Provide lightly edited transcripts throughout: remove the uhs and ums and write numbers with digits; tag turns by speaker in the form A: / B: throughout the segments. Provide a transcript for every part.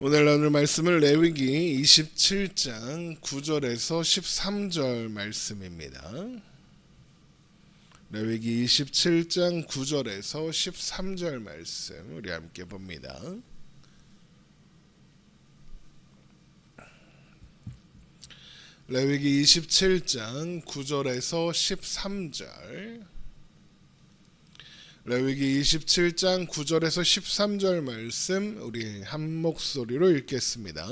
A: 오늘 나눌 말씀은 레위기 27장 9절에서 13절 말씀입니다. 레위기 27장 9절에서 13절 말씀 우리 함께 봅니다. 레위기 27장 9절에서 13절 레위기 27장 9절에서 13절 말씀 우리 한 목소리로 읽겠습니다.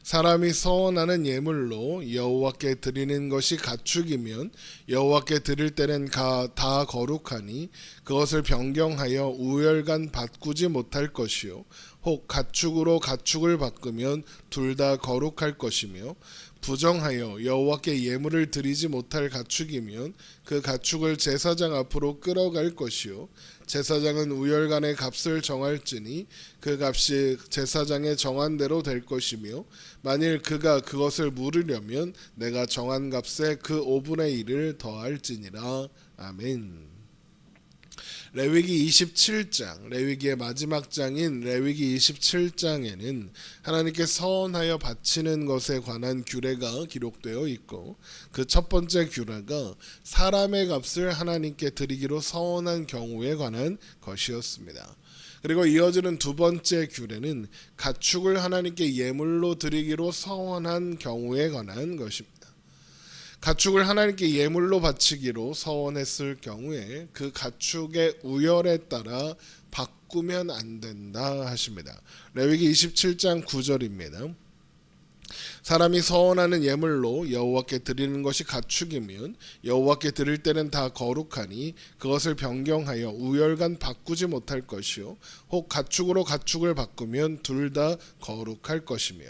A: 사람이 서원하는 예물로 여호와께 드리는 것이 가축이면 여호와께 드릴 때는 다 거룩하니 그것을 변경하여 우열간 바꾸지 못할 것이요 혹 가축으로 가축을 바꾸면 둘 다 거룩할 것이며 부정하여 여호와께 예물을 드리지 못할 가축이면 그 가축을 제사장 앞으로 끌어갈 것이요 제사장은 우열간의 값을 정할지니 그 값이 제사장의 정한 대로 될 것이며 만일 그가 그것을 물으려면 내가 정한 값에 그 5분의 1을 더할지니라. 아멘. 레위기 27장, 레위기의 마지막 장인 레위기 27장에는 하나님께 서원하여 바치는 것에 관한 규례가 기록되어 있고 그 첫 번째 규례가 사람의 값을 하나님께 드리기로 서원한 경우에 관한 것이었습니다. 그리고 이어지는 두 번째 규례는 가축을 하나님께 예물로 드리기로 서원한 경우에 관한 것입니다. 가축을 하나님께 예물로 바치기로 서원했을 경우에 그 가축의 우열에 따라 바꾸면 안 된다 하십니다. 레위기 27장 9절입니다. 사람이 서원하는 예물로 여호와께 드리는 것이 가축이면 여호와께 드릴 때는 다 거룩하니 그것을 변경하여 우열간 바꾸지 못할 것이요 혹 가축으로 가축을 바꾸면 둘 다 거룩할 것이며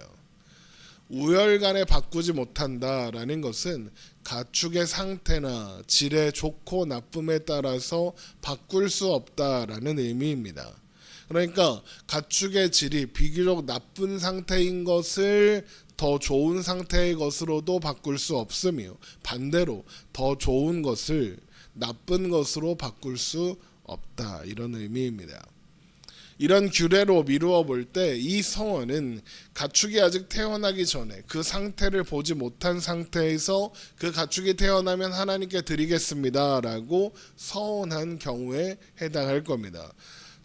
A: 우열간에 바꾸지 못한다라는 것은 가축의 상태나 질의 좋고 나쁨에 따라서 바꿀 수 없다라는 의미입니다. 그러니까 가축의 질이 비교적 나쁜 상태인 것을 더 좋은 상태의 것으로도 바꿀 수 없으며 반대로 더 좋은 것을 나쁜 것으로 바꿀 수 없다 이런 의미입니다. 이런 규례로 미루어 볼 때 이 서원은 가축이 아직 태어나기 전에 그 상태를 보지 못한 상태에서 그 가축이 태어나면 하나님께 드리겠습니다 라고 서원한 경우에 해당할 겁니다.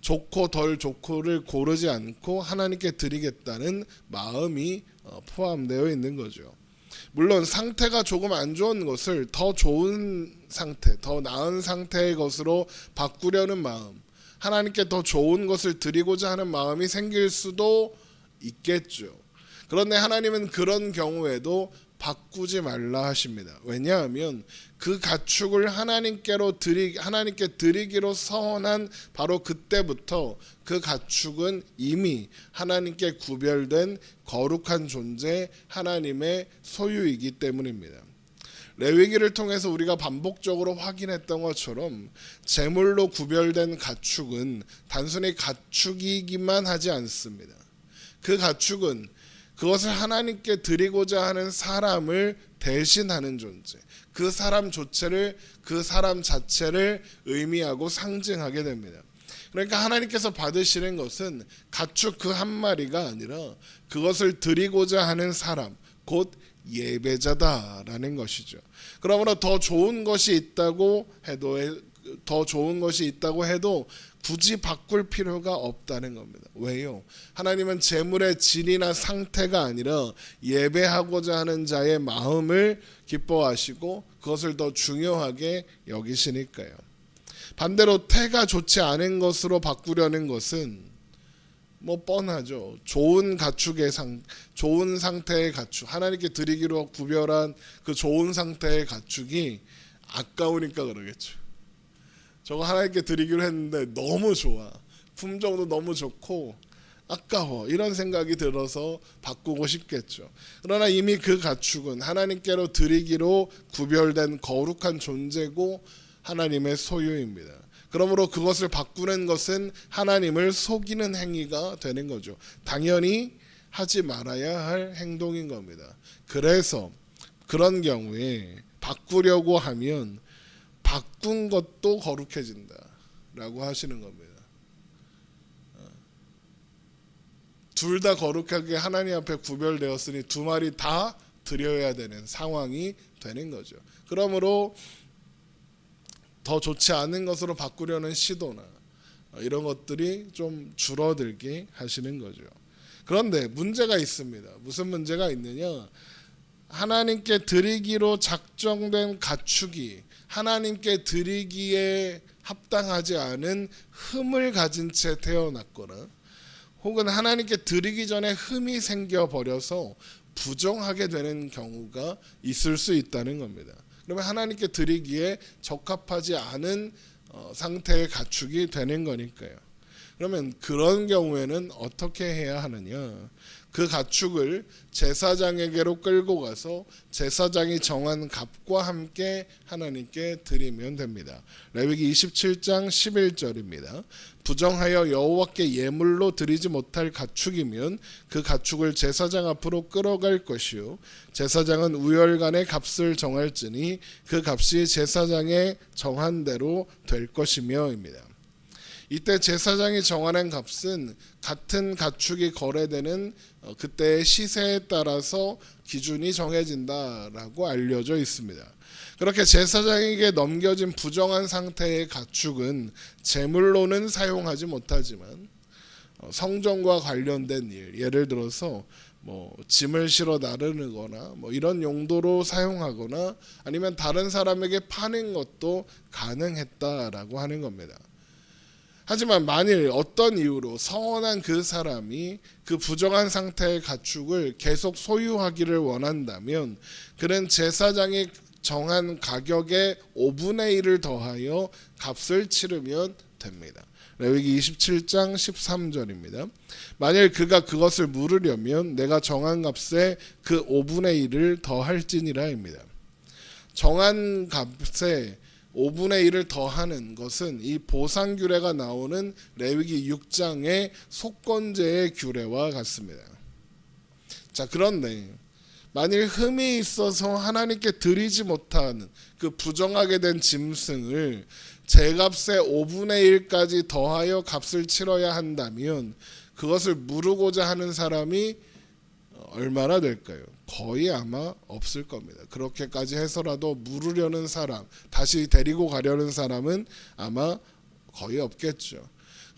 A: 좋고 덜 좋고를 고르지 않고 하나님께 드리겠다는 마음이 포함되어 있는 거죠. 물론 상태가 조금 안 좋은 것을 더 좋은 상태, 더 나은 상태의 것으로 바꾸려는 마음, 하나님께 더 좋은 것을 드리고자 하는 마음이 생길 수도 있겠죠. 그런데 하나님은 그런 경우에도 바꾸지 말라 하십니다. 왜냐하면 그 가축을 하나님께 드리기로 서원한 바로 그때부터 그 가축은 이미 하나님께 구별된 거룩한 존재, 하나님의 소유이기 때문입니다. 레위기를 통해서 우리가 반복적으로 확인했던 것처럼 제물로 구별된 가축은 단순히 가축이기만 하지 않습니다. 그 가축은 그것을 하나님께 드리고자 하는 사람을 대신하는 존재, 그 사람 자체를 의미하고 상징하게 됩니다. 그러니까 하나님께서 받으시는 것은 가축 그 한 마리가 아니라 그것을 드리고자 하는 사람, 곧 예배자다라는 것이죠. 그러므로 더 좋은 것이 있다고 해도 굳이 바꿀 필요가 없다는 겁니다. 왜요? 하나님은 제물의 질이나 상태가 아니라 예배하고자 하는 자의 마음을 기뻐하시고 그것을 더 중요하게 여기시니까요. 반대로 태가 좋지 않은 것으로 바꾸려는 것은 뻔하죠. 좋은 상태의 가축, 하나님께 드리기로 구별한 그 좋은 상태의 가축이 아까우니까 그러겠죠. 저거 하나님께 드리기로 했는데 너무 좋아, 품종도 너무 좋고 아까워, 이런 생각이 들어서 바꾸고 싶겠죠. 그러나 이미 그 가축은 하나님께로 드리기로 구별된 거룩한 존재고 하나님의 소유입니다. 그러므로 그것을 바꾸는 것은 하나님을 속이는 행위가 되는 거죠. 당연히 하지 말아야 할 행동인 겁니다. 그래서 그런 경우에 바꾸려고 하면 바꾼 것도 거룩해진다라고 하시는 겁니다. 둘 다 거룩하게 하나님 앞에 구별되었으니 두 마리 다 드려야 되는 상황이 되는 거죠. 그러므로 더 좋지 않은 것으로 바꾸려는 시도나 이런 것들이 좀 줄어들게 하시는 거죠. 그런데 문제가 있습니다. 무슨 문제가 있느냐? 하나님께 드리기로 작정된 가축이 하나님께 드리기에 합당하지 않은 흠을 가진 채 태어났거나 혹은 하나님께 드리기 전에 흠이 생겨버려서 부정하게 되는 경우가 있을 수 있다는 겁니다. 그러면 하나님께 드리기에 적합하지 않은 상태의 가축이 되는 거니까요. 그러면 그런 경우에는 어떻게 해야 하느냐? 그 가축을 제사장에게로 끌고 가서 제사장이 정한 값과 함께 하나님께 드리면 됩니다. 레위기 27장 11절입니다. 부정하여 여호와께 예물로 드리지 못할 가축이면 그 가축을 제사장 앞으로 끌어갈 것이요 제사장은 우열간에 값을 정할지니 그 값이 제사장의 정한 대로 될 것이며입니다. 이때 제사장이 정하는 값은 같은 가축이 거래되는 그때의 시세에 따라서 기준이 정해진다라고 알려져 있습니다. 그렇게 제사장에게 넘겨진 부정한 상태의 가축은 제물로는 사용하지 못하지만 성전과 관련된 일, 예를 들어서 짐을 실어 나르거나 이런 용도로 사용하거나 아니면 다른 사람에게 파는 것도 가능했다라고 하는 겁니다. 하지만 만일 어떤 이유로 서원한 그 사람이 그 부정한 상태의 가축을 계속 소유하기를 원한다면 그는 제사장이 정한 가격의 5분의 1을 더하여 값을 치르면 됩니다. 레위기 27장 13절입니다. 만일 그가 그것을 물으려면 내가 정한 값에 그 5분의 1을 더할지니라입니다. 정한 값에 5분의 1을 더하는 것은 이 보상 규례가 나오는 레위기 6장의 속건제의 규례와 같습니다. 자, 그런데 만일 흠이 있어서 하나님께 드리지 못하는 그 부정하게 된 짐승을 제값의 5분의 1까지 더하여 값을 치러야 한다면 그것을 물으고자 하는 사람이 얼마나 될까요? 거의 아마 없을 겁니다. 그렇게까지 해서라도 물으려는 사람, 다시 데리고 가려는 사람은 아마 거의 없겠죠.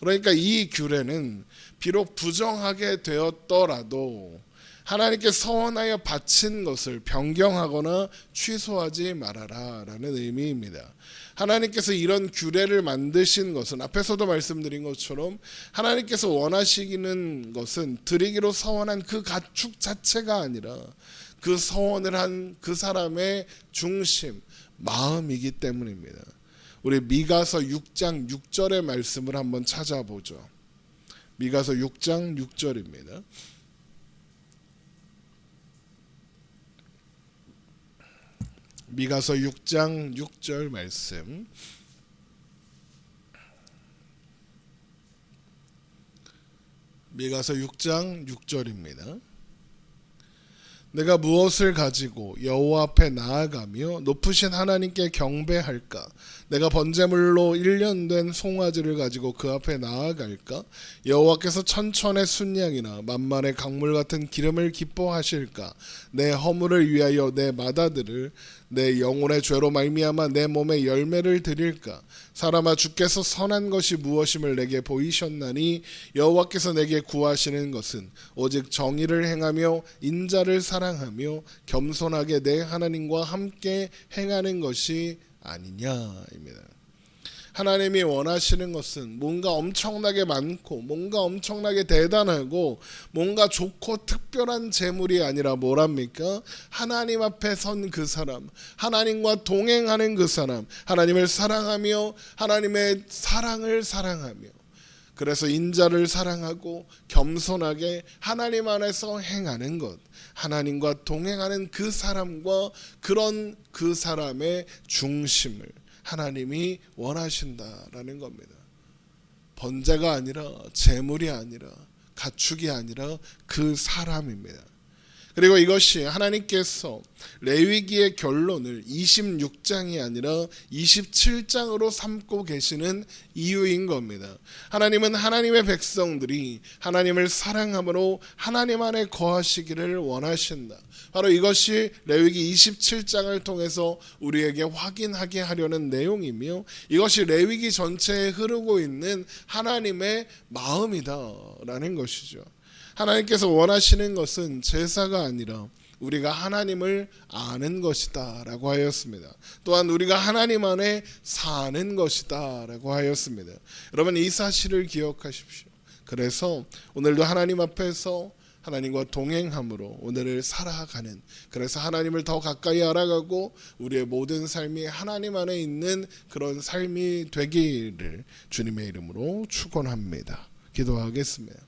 A: 그러니까 이 규례는 비록 부정하게 되었더라도 하나님께 서원하여 바친 것을 변경하거나 취소하지 말아라 라는 의미입니다. 하나님께서 이런 규례를 만드신 것은 앞에서도 말씀드린 것처럼 하나님께서 원하시는 것은 드리기로 서원한 그 가축 자체가 아니라 그 서원을 한 그 사람의 중심, 마음이기 때문입니다. 우리 미가서 6장 6절의 말씀을 한번 찾아보죠. 미가서 6장 6절입니다. 미가서 6장 6절 말씀. 미가서 6장 6절입니다. 내가 무엇을 가지고 여호와 앞에 나아가며 높으신 하나님께 경배할까? 내가 번제물로 1년 된 송아지를 가지고 그 앞에 나아갈까? 여호와께서 천천의 순양이나 만만의 강물 같은 기름을 기뻐하실까? 내 허물을 위하여 내 맏아들을 내 영혼의 죄로 말미암아 내 몸에 열매를 드릴까? 사람아, 주께서 선한 것이 무엇임을 내게 보이셨나니 여호와께서 내게 구하시는 것은 오직 정의를 행하며 인자를 사랑하며 겸손하게 내 하나님과 함께 행하는 것이 아니냐입니다. 하나님이 원하시는 것은 뭔가 엄청나게 많고 뭔가 엄청나게 대단하고 뭔가 좋고 특별한 재물이 아니라 뭐랍니까? 하나님 앞에 선 그 사람, 하나님과 동행하는 그 사람, 하나님을 사랑하며 하나님의 사랑을 사랑하며 그래서 인자를 사랑하고 겸손하게 하나님 안에서 행하는 것, 하나님과 동행하는 그 사람과 그런 그 사람의 중심을 하나님이 원하신다라는 겁니다. 번제가 아니라 재물이 아니라 가축이 아니라 그 사람입니다. 그리고 이것이 하나님께서 레위기의 결론을 26장이 아니라 27장으로 삼고 계시는 이유인 겁니다. 하나님은 하나님의 백성들이 하나님을 사랑함으로 하나님 안에 거하시기를 원하신다. 바로 이것이 레위기 27장을 통해서 우리에게 확인하게 하려는 내용이며, 이것이 레위기 전체에 흐르고 있는 하나님의 마음이다라는 것이죠. 하나님께서 원하시는 것은 제사가 아니라 우리가 하나님을 아는 것이다 라고 하였습니다. 또한 우리가 하나님 안에 사는 것이다 라고 하였습니다. 여러분, 이 사실을 기억하십시오. 그래서 오늘도 하나님 앞에서 하나님과 동행함으로 오늘을 살아가는, 그래서 하나님을 더 가까이 알아가고 우리의 모든 삶이 하나님 안에 있는 그런 삶이 되기를 주님의 이름으로 축원합니다. 기도하겠습니다.